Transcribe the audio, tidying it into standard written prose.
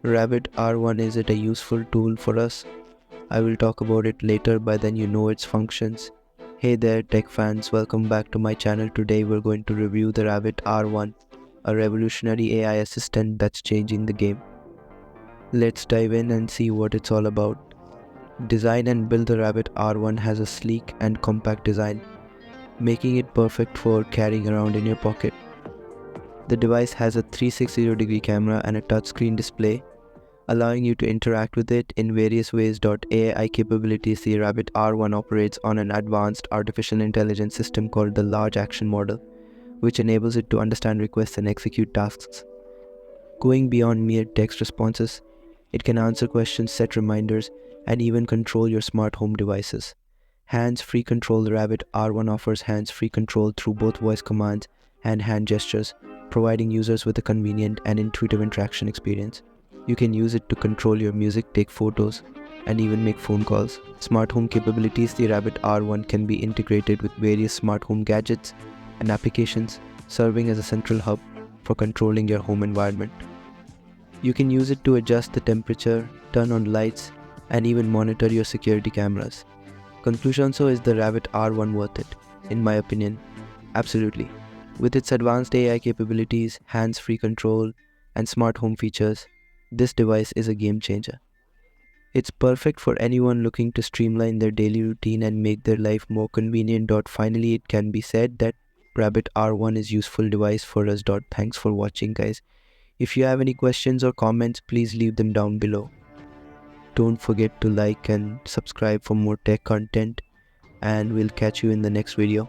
Rabbit R1, is it a useful tool for us? I will talk about it later, by then you know its functions. Hey there tech fans, welcome back to my channel. Today we're going to review the Rabbit R1, a revolutionary AI assistant that's changing the game. Let's dive in and see what it's all about. Design and build. The Rabbit R1 has a sleek and compact design, making it perfect for carrying around in your pocket. The device has a 360-degree camera and a touchscreen display, allowing you to interact with it in various ways. AI capabilities. The Rabbit R1 operates on an advanced artificial intelligence system called the Large Action Model, which enables it to understand requests and execute tasks. Going beyond mere text responses, it can answer questions, set reminders, and even control your smart home devices. Hands-free control. The Rabbit R1 offers hands-free control through both voice commands and hand gestures, providing users with a convenient and intuitive interaction experience. You can use it to control your music, take photos, and even make phone calls. Smart home capabilities. The Rabbit R1 can be integrated with various smart home gadgets and applications, serving as a central hub for controlling your home environment. You can use it to adjust the temperature, turn on lights, and even monitor your security cameras. Conclusion: so is the Rabbit R1 worth it? In my opinion, absolutely. With its advanced AI capabilities, hands-free control, and smart home features, this device is a game changer. It's perfect for anyone looking to streamline their daily routine and make their life more convenient. Finally, it can be said that Rabbit R1 is a useful device for us. Thanks for watching, guys. If you have any questions or comments, please leave them down below. Don't forget to like and subscribe for more tech content, and we'll catch you in the next video.